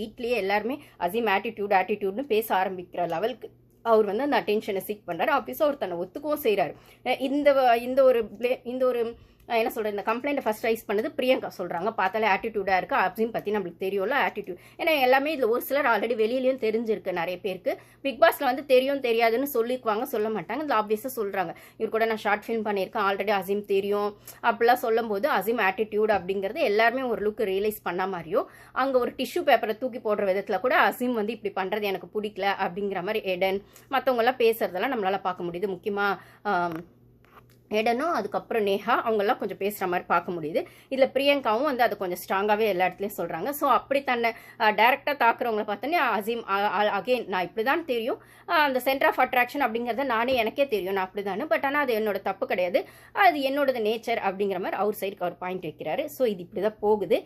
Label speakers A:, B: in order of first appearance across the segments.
A: வீட்லேயே எல்லாருமே அசீம் ஆட்டிடியூட்னு பேச ஆரம்பிக்கிற லெவலுக்கு அவர் வந்து அந்த அட்டென்ஷனை சீக் பண்ணுறாரு. ஆப்வியஸாக அவர் தன்னை ஒத்துக்கவும் செய்கிறாரு. இந்த ஒரு என்ன சொல்கிறது, இந்த கம்ப்ளைண்ட்டை ஃபஸ்ட் ரைஸ் பண்ணது பிரியங்கா சொல்கிறாங்க. பார்த்தாலே ஆட்டிடியூடாக இருக்குது, அசீம் பற்றி நம்மளுக்கு தெரியும்ல ஆட்டிடியூட். ஏன்னா எல்லாமே இதில் ஒரு சிலர் ஆல்ரெடி வெளியிலையும் தெரிஞ்சிருக்கு நிறைய பேருக்கு. பிக் பாஸில் வந்து தெரியும் தெரியாதுன்னு சொல்லிக்குவாங்க, சொல்ல மாட்டாங்க. இதில் ஆப்வியஸாக சொல்கிறாங்க, இவர் கூட நான் ஷார்ட் ஃபிலிம் பண்ணியிருக்கேன், ஆல்ரெடி அசீம் தெரியும் அப்படிலாம் சொல்லும் போது அசீம் ஆட்டிடியூட் அப்படிங்கிறது எல்லாருமே ஒரு லுக்கு ரியலைஸ் பண்ண மாதிரியும், அங்கே ஒரு டிஷ்யூ பேப்பரை தூக்கி போடுற விதத்தில் கூட அசீம் வந்து இப்படி பண்ணுறது எனக்கு பிடிக்கல அப்படிங்கிற மாதிரி எடன் மற்றவங்கெல்லாம் பேசுறதெல்லாம் நம்மளால் பார்க்க முடியுது. முக்கியமாக எடனும் அதுக்கப்புறம் நேஹா அவங்கெல்லாம் கொஞ்சம் பேசுகிற மாதிரி பார்க்க முடியுது. இதில் பிரியங்காவும் வந்து அதை கொஞ்சம் ஸ்ட்ராங்காகவே எல்லா இடத்துலையும் சொல்கிறாங்க. ஸோ அப்படி தன்னை டேரெக்டாக தாக்குறவங்கள பார்த்தோன்னே அசீம் அகெயின் நான் இப்படி தான் தெரியும், அந்த சென்டர் ஆஃப் அட்ராக்ஷன் அப்படிங்கிறத எனக்கே தெரியும், நான் அப்படி தானே, பட் ஆனால் அது என்னோட தப்பு கிடையாது, அது என்னோடது நேச்சர் அப்படிங்கிற மாதிரி அவர் சைடுக்கு அவர் பாயிண்ட் வைக்கிறாரு. ஸோ இது இப்படி தான் போகுது.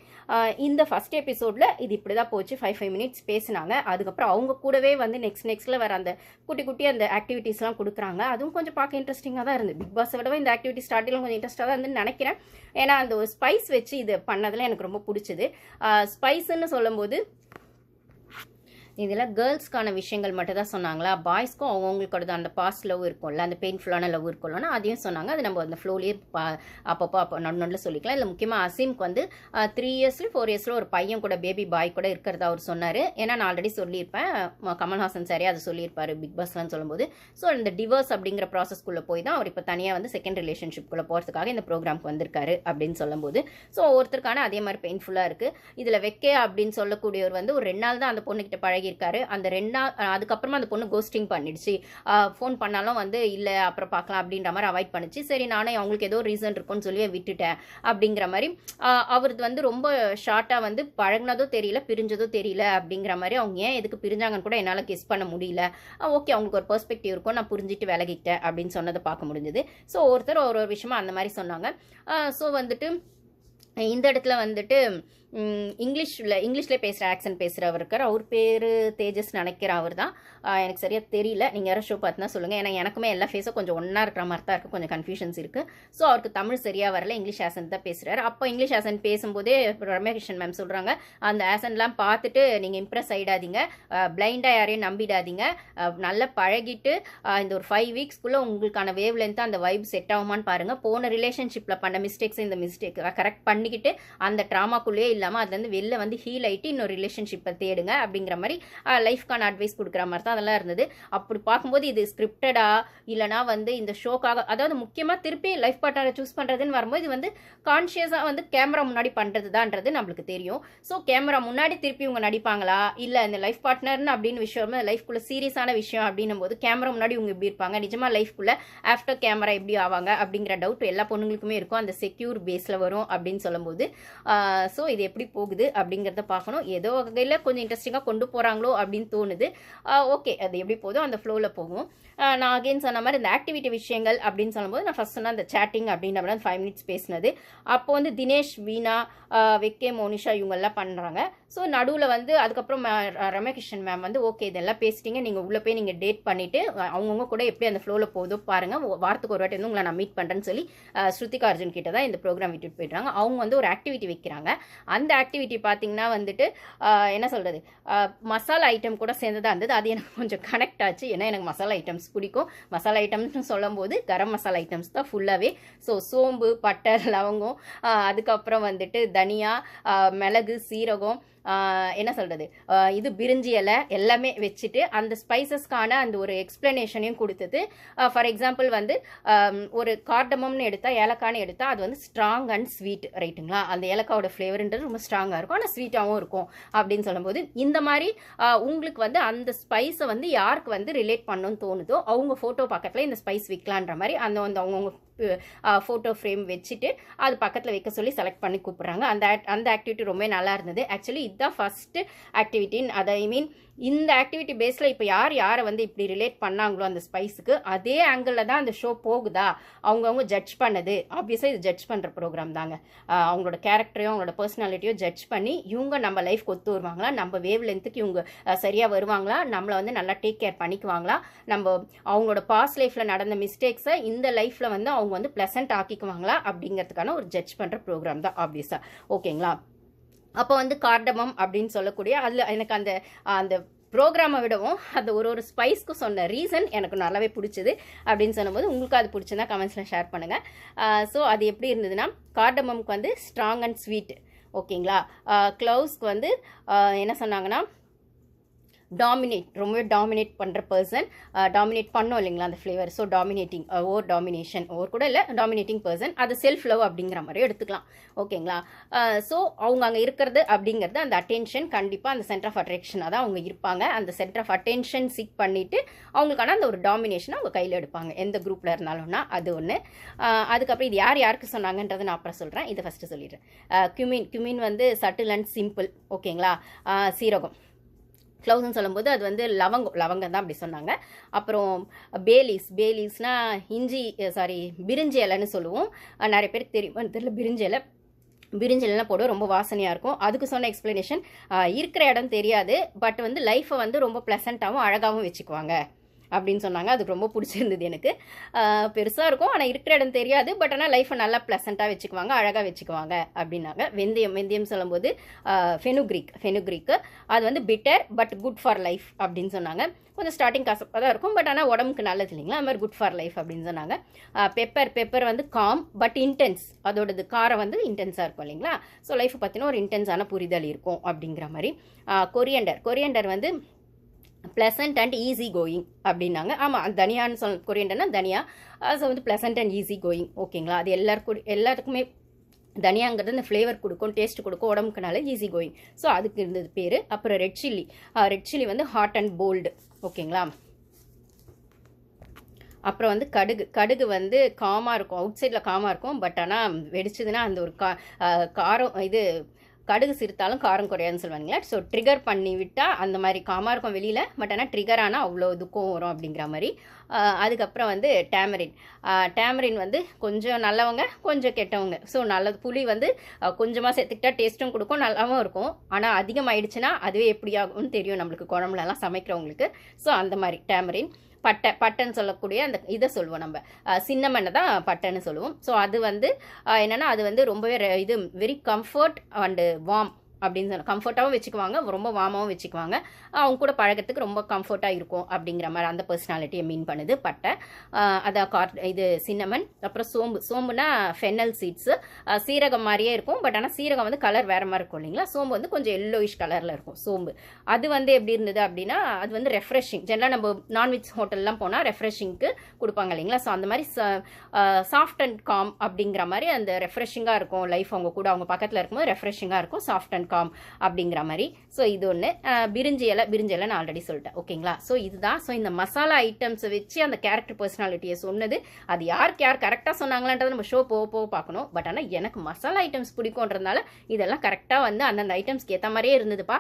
A: இந்த ஃபர்ஸ்ட் எபிசோடில் இது இப்படி தான் போச்சு. 5 மினிட்ஸ் பேசினாங்க. அதுக்கப்புறம் அவங்க கூடவே வந்து நெக்ஸ்ட்டில் வர அந்த குட்டி அந்த ஆக்டிவிட்டீஸ்லாம் கொடுக்குறாங்க. அதுவும் கொஞ்சம் பார்க்க இன்ட்ரெஸ்டிங்காக தான் இருந்தது. பிக் பாஸை விட இந்த ஆக்டிவிட்டி ஸ்டார்டிங்ல கொஞ்சம் இன்ட்ரெஸ்டாக தான் இருந்து நினைக்கிறேன். ஏன்னா அந்த ஒரு ஸ்பைஸ் வச்சு இது பண்ணதில் எனக்கு ரொம்ப பிடிச்சது. ஸ்பைஸ்ன்னு சொல்லும்போது இதில் கேர்ள்ஸ்க்கான விஷயங்கள் மட்டும் தான் சொன்னாங்களா, பாய்ஸ்க்கும் அவங்களுக்கு அந்த பாஸ்ட் லவ் இருக்கும்ல, அந்த பெயின்ஃபுல்லான லவ் இருக்கும்லன்னா அதையும் சொன்னாங்க. அது நம்ம அந்த ஃப்ளோலேயே அப்பப்போ நடுநடுல சொல்லிக்கலாம். இல்லை முக்கியமாக அசீம்க்கு வந்து 3 இயர்ஸ்ல 4 இயர்ஸில் ஒரு பையன் கூட பேபி பாய் கூட இருக்கிறதா அவர் சொன்னார். ஏன்னா நான் ஆல்ரெடி சொல்லியிருப்பேன், கமல்ஹாசன் சாரே அதை சொல்லியிருப்பார் பிக் பாஸ்லாம் சொல்லும்போது. ஸோ இந்த டிவோர்ஸ் அப்படிங்கிற ப்ராசஸ்க்குள்ளே போய் தான் அவர் இப்போ தனியாக வந்து செகண்ட் ரிலேஷன்ஷிப்குள்ளே போகிறதுக்காக இந்த ப்ரோக்ராம்க்கு வந்திருக்காரு அப்படின்னு சொல்லும்போது, ஸோ ஒருத்தருக்கான அதே மாதிரி பெயின்ஃபுல்லாக இருக்குது. இதில் வெக்கே அப்படின்னு சொல்லக்கூடியவர் வந்து ஒரு 2 நாள் தான் அந்த பொண்ணுக்கிட்ட பழகியிருக்காரு. அந்த 2 நாள் அதுக்கப்புறமா அந்த பொண்ணு கோஸ்டிங் பண்ணிடுச்சு. ஃபோன் பண்ணாலும் வந்து இல்லை அப்புறம் பார்க்கலாம் அப்படின்ற மாதிரி அவாய்ட் பண்ணிச்சு. சரி நானே அவங்களுக்கு ஏதோ ரீசன் இருக்கும்னு சொல்லி விட்டுட்டேன் அப்படிங்கிற மாதிரி அவருக்கு வந்து ரொம்ப ஷார்ட்டாக வந்து பழகினதோ தெரியல, பிரிஞ்சதோ தெரியல அப்படிங்கிற மாதிரி. அவங்க ஏன் எதுக்கு பிரிஞ்சாங்கன்னு கூட என்னால் கெஸ் பண்ண முடியல. ஓகே அவங்களுக்கு ஒரு பெர்ஸ்பெக்டிவ் இருக்கும், நான் புரிஞ்சுட்டு விலகிட்டேன் அப்படின்னு சொன்னதை பார்க்க முடிஞ்சது. ஸோ ஒருத்தர் ஒரு விஷயமா அந்த மாதிரி சொன்னாங்க. ஸோ வந்துட்டு இந்த இடத்துல வந்துட்டு இங்கிலீஷ்ல பேசுகிற ஆக்சன்ட் பேசுகிறவர் இருக்கார். அவர் பேர் தேஜஸ் நினைக்கிற அவர் தான், எனக்கு சரியாக தெரியல. நீங்கள் யாரும் ஷோ பார்த்துனா சொல்லுங்கள். ஏன்னா எனக்குமே எல்லா ஃபேஸும் கொஞ்சம் ஒன்றா இருக்கிற மாதிரி தான் இருக்குது, கொஞ்சம் கன்ஃபியூஷன்ஸ் இருக்குது. ஸோ அவருக்கு தமிழ் சரியாக வரல, இங்கிலீஷ் ஆசன்ட் தான் பேசுகிறாரு. அப்போ இங்கிலீஷ் ஆசன்ட் பேசும்போதே ரம்யாகிருஷ்ணன் மேம் சொல்கிறாங்க, அந்த ஆசன்ட்லாம் பார்த்துட்டு நீங்கள் இம்ப்ரெஸ் ஆகிடாதீங்க, பிளைண்டாக யாரையும் நம்பிடாதீங்க, நல்லா பழகிட்டு இந்த ஒரு 5 வீக்ஸ்க்குள்ளே உங்களுக்கான வேவ் லென்த்தாக அந்த வைப் செட் ஆகுமான்னு பாருங்கள். போன ரிலேஷன்ஷிப்பில் பண்ண மிஸ்டேக்ஸ் இந்த மிஸ்டேக் கரெக்ட் பண்ணிக்கிட்டு அந்த ட்ராமாக்குள்ளேயே இல்லாமல் அதுலேருந்து வெளில வந்து ஹீல் ஆகிட்டு இன்னொரு ரிலேஷன்ஷிப்பை தேடுங்க அப்படிங்கிற மாதிரி லைஃப்க்கான அட்வைஸ் கொடுக்குற மாதிரி தான் அதெல்லாம் இருந்தது. அப்படி பார்க்கும்போது இது ஸ்கிரிப்டடா இல்லைனா வந்து இந்த ஷோக்காக, அதாவது முக்கியமாக திருப்பி லைஃப் பார்ட்னரை சூஸ் பண்ணுறதுன்னு வரும்போது இது வந்து கான்ஷியஸாக வந்து கேமரா முன்னாடி பண்ணுறது தான்ன்றது நம்மளுக்கு தெரியும். ஸோ கேமரா முன்னாடி திருப்பி இவங்க நடிப்பாங்களா, இல்லை இந்த லைஃப் பார்ட்னர்னு அப்படின்னு விஷயம் லைஃப்குள்ளே சீரியஸான விஷயம் அப்படின்னும் போது கேமரா முன்னாடி இவங்க எப்படி இருப்பாங்க, நிஜமாக லைஃப்குள்ளே ஆஃப்டர் கேமரா எப்படி ஆவாங்க அப்படிங்கிற டவுட் எல்லா பொண்ணுங்களுக்குமே இருக்கும். அந்த செக்யூர் பேஸில் வரும் அப்படின்னு சொல்லும்போது ஸோ இது எப்படி போகுது அப்படிங்கிறத பார்க்கணும். ஏதோ வகையில் கொஞ்சம் இன்ட்ரெஸ்டிங்காக கொண்டு போகிறாங்களோ அப்படின்னு தோணுது. ஓகே அது எப்படி போதும் அந்த ஃப்ளோவில் போகும். நான் அகெயின் சொன்ன மாதிரி இந்த ஆக்டிவிட்டி விஷயங்கள் அப்படின்னு சொல்லும்போது நான் ஃபர்ஸ்ட் சொன்ன அந்த சேட்டிங் அப்படின்ற மாதிரி 5 மினிட்ஸ் பேசினது. அப்போ வந்து தினேஷ், வீணா, வெக்கே, மோனிஷா இவங்கெல்லாம் பண்ணுறாங்க. ஸோ நடுவில் வந்து அதுக்கப்புறம் ரம்யாகிருஷ்ணன் மேம் வந்து ஓகே இதெல்லாம் பேசிட்டீங்க, நீங்கள் உள்ளே போய் நீங்கள் டேட் பண்ணிவிட்டு அவங்கவுங்க கூட எப்படி அந்த ஃப்ளோவில் போதோ பாருங்கள், வாரத்துக்கு ஒரு வாட்டி வந்து உங்களை நான் மீட் பண்ணுறேன்னு சொல்லி ஸ்ருதிகா அர்ஜுன் கிட்ட தான் இந்த ப்ரோக்ராம் விட்டுட்டு போயிடுறாங்க. அவங்க வந்து ஒரு ஆக்டிவிட்டி வைக்கிறாங்க. அந்த ஆக்டிவிட்டி பார்த்தீங்கன்னா வந்துட்டு என்ன சொல்கிறது, மசாலா ஐட்டம் கூட சேர்ந்ததாக இருந்தது. அது எனக்கு கொஞ்சம் கனெக்ட் ஆச்சு. ஏன்னா எனக்கு மசாலா ஐட்டம்ஸ் பிடிக்கும். மசாலா ஐட்டம்ஸ்னு சொல்லும் போது கரம் மசாலா ஐட்டம்ஸ் தான் ஃபுல்லாகவே. ஸோ சோம்பு, பட்டை, லவங்கம், அதுக்கப்புறம் வந்துட்டு தனியா, மிளகு, சீரகம், என்ன சொல்கிறது, இது பிரிஞ்சி இலை எல்லாமே வச்சுட்டு அந்த ஸ்பைசஸ்க்கான அந்த ஒரு எக்ஸ்பிளனேஷனையும் கொடுத்தது. ஃபார் எக்ஸாம்பிள் வந்து ஒரு கார்டமம்னு எடுத்தால், ஏலக்கான்னு எடுத்தால் அது வந்து ஸ்ட்ராங் அண்ட் ஸ்வீட் ரைட்டுங்களா, அந்த ஏலக்காவோட ஃப்ளேவர்ன்றது ரொம்ப ஸ்ட்ராங்காக இருக்கும், ஆனால் ஸ்வீட்டாகவும் இருக்கும் அப்படின்னு சொல்லும்போது இந்த மாதிரி உங்களுக்கு வந்து அந்த ஸ்பைஸை வந்து யாருக்கு வந்து ரிலேட் பண்ணணும்னு தோணுதோ அவங்க ஃபோட்டோ பக்கத்தில் இந்த ஸ்பைஸ் விற்கலான்ற மாதிரி அந்த அவங்கவுங்க ஃபோட்டோ ஃப்ரேம் வச்சுட்டு அது பக்கத்தில் வைக்க சொல்லி செலக்ட் பண்ணி கூப்பிட்றாங்க. அந்த ஆக்டிவிட்டி ரொம்ப நல்லா இருந்தது. ஆக்சுவலி இதுதான் ஃபஸ்ட்டு ஆக்டிவிட்டின்னு, அதை ஐ மீன் இந்த ஆக்டிவிட்டி பேஸில் இப்போ யாரை வந்து இப்படி ரிலேட் பண்ணாங்களோ அந்த ஸ்பைஸுக்கு அதே ஆங்கிளில் தான் அந்த ஷோ போகுதா அவங்கவுங்க ஜட்ஜ் பண்ணது. ஆப்வியஸாக இது ஜட்ஜ் பண்ணுற ப்ரோக்ராம் தாங்க. அவங்களோட கேரக்டரையும் அவங்களோட பர்சனாலிட்டியோ ஜட்ஜ் பண்ணி இவங்க நம்ம லைஃப்க்கு ஒத்து வருவாங்களா, நம்ம வேவ் லென்த்துக்கு இவங்க சரியாக வருவாங்களா, நம்மளை வந்து நல்லா டேக் கேர் பண்ணிக்குவாங்களா, நம்ம அவங்களோட பாஸ்ட் லைஃப்பில் நடந்த மிஸ்டேக்ஸை இந்த லைஃப்பில் வந்து அவங்க வந்து ப்ளசன்ட் ஆக்கிக்குவாங்களா அப்படிங்கிறதுக்கான ஒரு ஜட்ஜ் பண்ணுற ப்ரோக்ராம் தான் ஆப்வியஸாக. ஓகேங்களா. அப்போ வந்து கார்டமம் அப்படின்னு சொல்லக்கூடிய அதில் எனக்கு அந்த அந்த ப்ரோக்ராமை விடவும் அந்த ஒரு ஸ்பைஸ்க்கு சொன்ன ரீசன் எனக்கு நல்லாவே பிடிச்சது அப்படின்னு சொல்லும்போது உங்களுக்கு அது பிடிச்சிருந்தா கமெண்ட்ஸில் ஷேர் பண்ணுங்கள். ஸோ அது எப்படி இருந்ததுன்னா, கார்டமம்க்கு வந்து ஸ்ட்ராங் அண்ட் ஸ்வீட், ஓகேங்களா. க்ளவுஸ்க்கு வந்து என்ன சொன்னாங்கன்னா, ரொம்பவே டாமினேட் பண்ணுற பர்சன், டாமினேட் பண்ணோம் இல்லைங்களா அந்த ஃப்ளேவர். ஸோ டாமினேட்டிங், டாமினேஷன், கூட இல்லை, டாமினேட்டிங் பர்சன், அது செல்ஃப் லவ் அப்படிங்கிற மாதிரி எடுத்துக்கலாம், ஓகேங்களா. ஸோ அவங்க அங்கே இருக்கிறது அப்படிங்கிறது அந்த அட்டென்ஷன், கண்டிப்பாக அந்த சென்டர் ஆஃப் அட்ராக்ஷனாக தான் அவங்க இருப்பாங்க. அந்த சென்டர் ஆஃப் அட்டென்ஷன் சீக் பண்ணிவிட்டு அவங்களுக்கான அந்த ஒரு டாமினேஷனை அவங்க கையில் எடுப்பாங்க, எந்த குரூப்பில் இருந்தாலும்னா. அது ஒன்று. அதுக்கப்புறம் இது யாருக்கு சொன்னாங்கன்றதை நான் அப்புறம் சொல்கிறேன், இதை ஃபஸ்ட்டு சொல்லிடுறேன். குமின் வந்து சட்டில் அண்ட் சிம்பிள், ஓகேங்களா. சீரகம் க்ளவுஸ்ன்னு சொல்லும்போது அது வந்து லவங்கம் தான் அப்படி சொன்னாங்க. அப்புறம் பேலீஸ்னால் பிரிஞ்சி இலைன்னு சொல்லுவோம். நிறைய பேருக்கு தெரியும் தெரியல, பிரிஞ்சி இலைலாம் போட ரொம்ப வாசனையாக இருக்கும். அதுக்கு சொன்ன எக்ஸ்ப்ளனேஷன், இருக்கிற இடம் தெரியாது, பட் வந்து லைஃப்பை வந்து ரொம்ப ப்ளசண்ட்டாகவும் அழகாகவும் வச்சுக்குவாங்க அப்படின்னு சொன்னாங்க. அது ரொம்ப பிடிச்சிருந்தது எனக்கு. பெருசாக இருக்கும், ஆனால் இருக்கிற இடம் தெரியாது, பட் ஆனால் லைஃப்பை நல்லா ப்ளசண்ட்டாக வச்சுக்குவாங்க, அழகாக வச்சுக்குவாங்க அப்படின்னாங்க. வெந்தயம் சொல்லும்போது ஃபெனுக்ரீக்கு அது வந்து bitter but good for life அப்படின்னு சொன்னாங்க. கொஞ்சம் ஸ்டார்டிங் கசப்பாக தான் இருக்கும், பட் ஆனால் உடம்புக்கு நல்லது இல்லைங்களா, அது மாதிரி குட் ஃபார் லைஃப் அப்படின்னு சொன்னாங்க. பெப்பர் வந்து காம் பட் இன்டென்ஸ், அதோடது காரம் வந்து இன்டென்ஸாக இருக்கும் இல்லைங்களா. ஸோ லைஃப்பை பற்றின ஒரு இன்டென்ஸான புரிதல் இருக்கும் அப்படிங்கிற மாதிரி. கொரியண்டர் வந்து ப்ளசண்ட் அண்ட் ஈஸி கோயிங் அப்படின்னாங்க. ஆமாம், தனியான்னு கொரியண்டர்னா தனியா. ஸோ வந்து ப்ளசண்ட் அண்ட் ஈஸி கோயிங், ஓகேங்களா. அது எல்லாத்துக்குமே தனியாங்கிறது இந்த ஃப்ளேவர் கொடுக்கும், டேஸ்ட் கொடுக்கும், உடம்புக்குனால ஈஸி கோயிங். ஸோ அதுக்கு இருந்தது பேர். அப்புறம் ரெட் சில்லி வந்து ஹாட் அண்ட் போல்டு, ஓகேங்களா. அப்புறம் வந்து கடுகு வந்து காமாக இருக்கும், அவுட் சைடில் காமாக இருக்கும், பட் ஆனால் வெடிச்சதுன்னா அந்த ஒரு காரம், இது கடுகு சிரித்தாலும் காரம் குறையாதுன்னு சொல்லுவாங்களே. ஸோ ட்ரிகர் பண்ணி விட்டால் அந்த மாதிரி காமாக இருக்கும் வெளியில், பட் ஆனால் ட்ரிகர் ஆனால் அவ்வளோ துக்கம் வரும் அப்படிங்கிற மாதிரி. அதுக்கப்புறம் வந்து டேமரின் வந்து கொஞ்சம் நல்லவங்க கொஞ்சம் கெட்டவங்க. ஸோ நல்லது, புளி வந்து கொஞ்சமாக சேர்த்துக்கிட்டா டேஸ்ட்டும் கொடுக்கும், நல்லாவும் இருக்கும். ஆனால் அதிகமாகிடுச்சுன்னா அதுவே எப்படி ஆகும்னு தெரியும் நம்மளுக்கு, குழம்புலலாம் சமைக்கிறவங்களுக்கு. ஸோ அந்த மாதிரி டேமரின். பட்டைன்னு சொல்லக்கூடிய அந்த இதை சொல்லுவோம் நம்ம, சின்னமண்ணை தான் பட்டைன்னு சொல்லுவோம். ஸோ அது வந்து என்னென்னா, அது வந்து ரொம்பவே இது வெரி கம்ஃபர்ட் அண்டு வார்ம் அப்படின்னு சொன்ன, கம்ஃபர்ட்டாகவும் வச்சுக்குவாங்க, ரொம்ப வார்மாகவும் வச்சுக்குவாங்க, அவங்க கூட பழகிறதுக்கு ரொம்ப கம்ஃபர்ட்டாக இருக்கும் அப்படிங்கிற மாதிரி அந்த பர்சனாலிட்டியை மீன் பண்ணுது பட்டை. அதான் இது சின்னமன். அப்புறம் சோம்புனா ஃபெனல் சீட்ஸு, சீரகம் மாதிரியே இருக்கும், பட் ஆனால் சீரகம் வந்து கலர் வேறு மாதிரி இருக்கும் இல்லைங்களா. சோம்பு வந்து கொஞ்சம் எல்லோயிஷ் கலரில் இருக்கும் சோம்பு. அது வந்து எப்படி இருந்தது அப்படின்னா, அது வந்து ரெஃப்ரெஷிங். ஜென்ரலாக நம்ம நான்வெஜ் ஹோட்டல்லாம் போனால் ரெஃப்ரெஷிங்க்கு கொடுப்பாங்க இல்லைங்களா. ஸோ அந்த மாதிரி சாஃப்ட் அண்ட் காம் அப்படிங்கிற மாதிரி அந்த ரெஃப்ரெஷிங்காக இருக்கும் லைஃப், அவங்க கூட அவங்க பக்கத்தில் இருக்கும்போது ரெஃப்ரெஷிங்காக இருக்கும், சாஃப்ட் அண்ட் காம் அப்படிங்கிற மாதிரி. ஸோ இது ஒன்று. பிரிஞ்சி இலை நான் ஆல்ரெடி சொல்லிட்டேன், ஓகேங்களா. ஸோ இதுதான். ஸோ இந்த மசாலா ஐட்டம்ஸை வச்சு அந்த கேரக்டர் பர்சனாலிட்டியை சொன்னது. அது யார் கரெக்டாக சொன்னாங்களான்றதை நம்ம ஷோ போக பார்க்கணும். பட் ஆனால் எனக்கு மசாலா ஐட்டம்ஸ் பிடிக்கும்ன்றதுனால இதெல்லாம் கரெக்டாக வந்து அந்தந்த ஐட்டம்ஸ்க்கு ஏற்ற மாதிரியே இருந்ததுப்பா.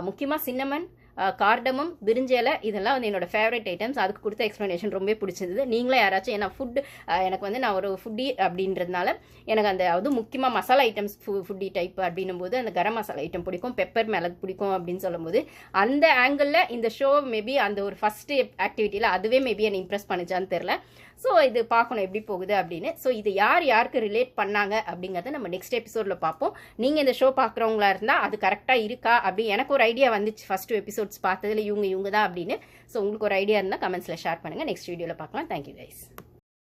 A: முக்கியமாக சின்னமன், கார்டமம், பிரிஞ்சி இலை, இதெல்லாம் வந்து என்னோட ஃபேவரட் ஐட்டம்ஸ். அதுக்கு கொடுத்த எக்ஸ்ப்ளனேஷன் ரொம்ப பிடிச்சிருந்தது. நீங்களே யாராச்சும், ஏன்னா எனக்கு வந்து நான் ஒரு ஃபுட்டி அப்படின்றதுனால எனக்கு அந்த அது முக்கியமாக மசாலா ஐட்டம்ஸ் ஃபுட்டி டைப் அப்படின்னும் போது அந்த கரம் மசாலா ஐட்டம் பிடிக்கும், பெப்பர் மிளகு பிடிக்கும் அப்படின்னு சொல்லும்போது அந்த ஆங்கிளில் இந்த ஷோ மேபி அந்த ஒரு ஃபஸ்ட்டு ஆக்டிவிட்டியில் அதுவே மேபி என்னை இம்ப்ரெஸ் பண்ணிச்சான்னு தெரில. ஸோ இது பார்க்கணும் எப்படி போகுது அப்படின்னு. ஸோ இது யாருக்கு ரிலேட் பண்ணாங்க அப்படிங்கிறத நம்ம நெக்ஸ்ட் எபிசோடில் பார்ப்போம். நீங்கள் இந்த ஷோ பார்க்குறவங்களா இருந்தால் அது கரெக்டாக இருக்கா அப்படி எனக்கு ஒரு ஐடியா வந்துச்சு ஃபஸ்ட்டு எபிசோட்ஸ் பார்த்ததில் இவங்க தான் அப்படின்னு. ஸோ உங்களுக்கு ஒரு ஐடியா இருந்தால் கமெண்ட்ஸில் ஷேர் பண்ணுங்கள். நெக்ஸ்ட் வீடியோவில் பார்க்கலாம். Thank you guys.